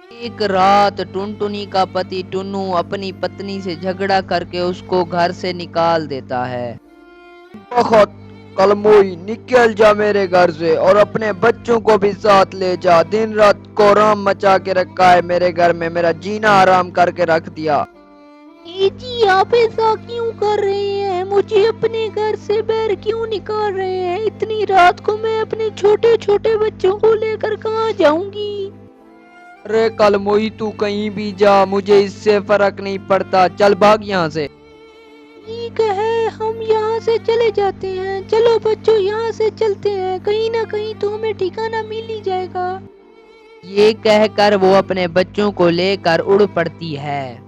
एक रात टुनटुनी का पति टुन्नू अपनी पत्नी से झगड़ा करके उसको घर से निकाल देता है। बहुत कलमुई, निकल जा मेरे घर से और अपने बच्चों को भी साथ ले जा। दिन रात कोहराम मचा के रखा है मेरे घर में, मेरा जीना हराम करके रख दिया। ए जी, आप ऐसा क्यों कर रहे हैं? मुझे अपने घर से बाहर क्यों निकाल रहे हैं? इतनी रात को मैं अपने छोटे छोटे बच्चों को लेकर कहाँ जाऊंगी? अरे कलमुई, तू कहीं भी जा, मुझे इससे फर्क नहीं पड़ता। चल भाग यहाँ से। ठीक है, हम यहाँ से चले जाते हैं। चलो बच्चों, यहाँ से चलते हैं, कहीं ना कहीं तो हमें ठिकाना मिल ही जाएगा। ये कहकर वो अपने बच्चों को लेकर उड़ पड़ती है।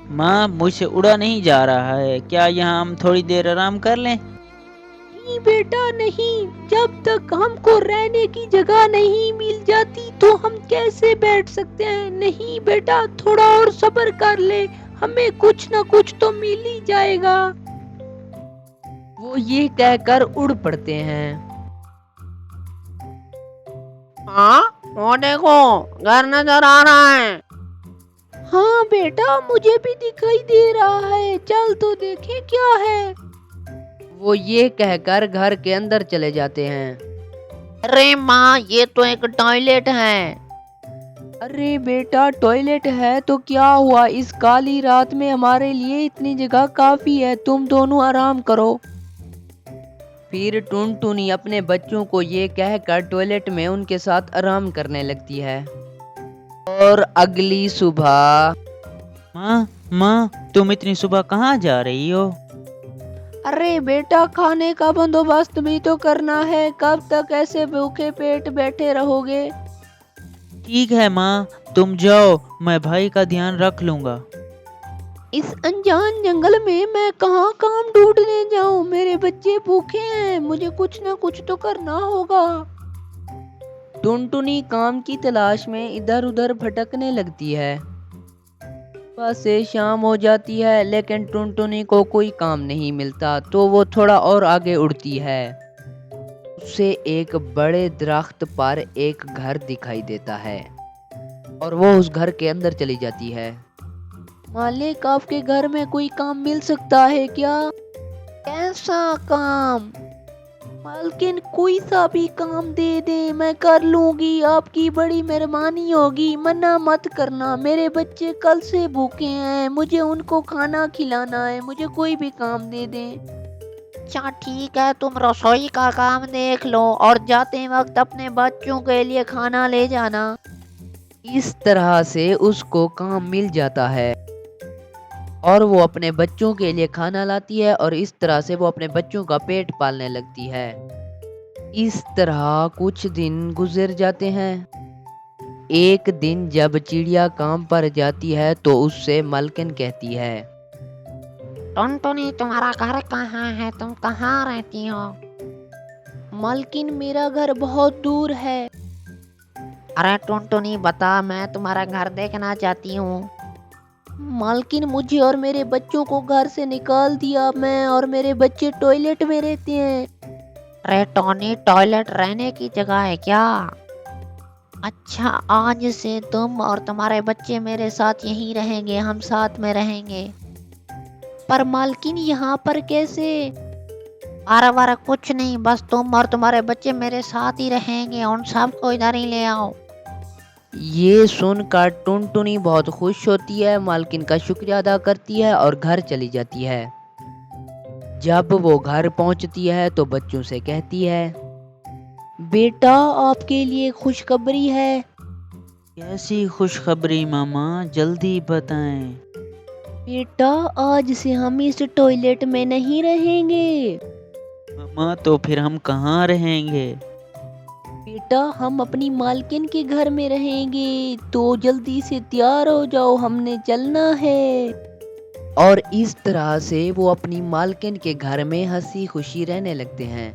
माँ, मुझसे उड़ा नहीं जा रहा है, क्या यहाँ हम थोड़ी देर आराम कर लें? नहीं बेटा नहीं, जब तक हमको रहने की जगह नहीं मिल जाती तो हम कैसे बैठ सकते हैं? नहीं बेटा, थोड़ा और सब्र कर ले, हमें कुछ ना कुछ तो मिल ही जाएगा। वो ये कहकर उड़ पड़ते हैं। हाँ, वो देखो, घर नजर आ रहा है। हाँ बेटा, मुझे भी दिखाई दे रहा है, चल तो देखे क्या है। वो ये कहकर घर के अंदर चले जाते हैं। अरे माँ, ये तो एक टॉयलेट है। अरे बेटा, टॉयलेट है तो क्या हुआ? इस काली रात में हमारे लिए इतनी जगह काफी है, तुम दोनों आराम करो। फिर टुनटुनी अपने बच्चों को ये कहकर टॉयलेट में उनके साथ आराम करने लगती है। और अगली सुबह माँ, तुम इतनी सुबह कहाँ जा रही हो? अरे बेटा, खाने का बंदोबस्त भी तो करना है, कब तक ऐसे भूखे पेट बैठे रहोगे? ठीक है माँ, तुम जाओ, मैं भाई का ध्यान रख लूंगा। इस अनजान जंगल में मैं कहाँ काम ढूंढने जाऊं? मेरे बच्चे भूखे हैं, मुझे कुछ ना कुछ तो करना होगा। टुनटुनी काम की तलाश में इधर उधर भटकने लगती है। सुबह से शाम हो जाती है, लेकिन टुनटुनी को कोई काम नहीं मिलता, तो वो थोड़ा और आगे उड़ती है। उसे एक बड़े दरख्त पर एक घर दिखाई देता है और वो उस घर के अंदर चली जाती है। मालिक, आपके घर में कोई काम मिल सकता है क्या? कैसा काम? मालकिन, कोई सा भी काम दे दे, मैं कर लूंगी, आपकी बड़ी मेहरबानी होगी। मना मत करना, मेरे बच्चे कल से भूखे हैं, मुझे उनको खाना खिलाना है, मुझे कोई भी काम दे दें। अच्छा ठीक है, तुम रसोई का काम देख लो और जाते वक्त अपने बच्चों के लिए खाना ले जाना। इस तरह से उसको काम मिल जाता है और वो अपने बच्चों के लिए खाना लाती है और इस तरह से वो अपने बच्चों का पेट पालने लगती है। इस तरह कुछ दिन गुजर जाते हैं। एक दिन जब चिड़िया काम पर जाती है तो उससे मालकिन कहती है, टुनटुनी, तुम्हारा घर कहाँ है? तुम कहाँ रहती हो? मालकिन, मेरा घर बहुत दूर है। अरे टुनटुनी, बता, मैं तुम्हारा घर देखना चाहती हूँ। मालकिन, मुझे और मेरे बच्चों को घर से निकाल दिया, मैं और मेरे बच्चे टॉयलेट में रहते हैं। अरे टोनी, टॉयलेट रहने की जगह है क्या? अच्छा, आज से तुम और तुम्हारे बच्चे मेरे साथ यहीं रहेंगे, हम साथ में रहेंगे। पर मालकिन, यहाँ पर कैसे? अरे वारा कुछ नहीं, बस तुम और तुम्हारे बच्चे मेरे साथ ही रहेंगे, उन सबको इधर ही ले आओ। ये सुनकर टुनटुनी बहुत खुश होती है, मालकिन का शुक्रिया अदा करती है और घर चली जाती है। जब वो घर पहुंचती है तो बच्चों से कहती है, बेटा, आपके लिए खुशखबरी है। कैसी खुशखबरी मामा, जल्दी बताएं। बेटा, आज से हम इस टॉयलेट में नहीं रहेंगे। मामा, तो फिर हम कहाँ रहेंगे? बेटा, हम अपनी मालकिन के घर में रहेंगे, तो जल्दी से तैयार हो जाओ, हमने चलना है। और इस तरह से वो अपनी मालकिन के घर में हंसी खुशी रहने लगते हैं।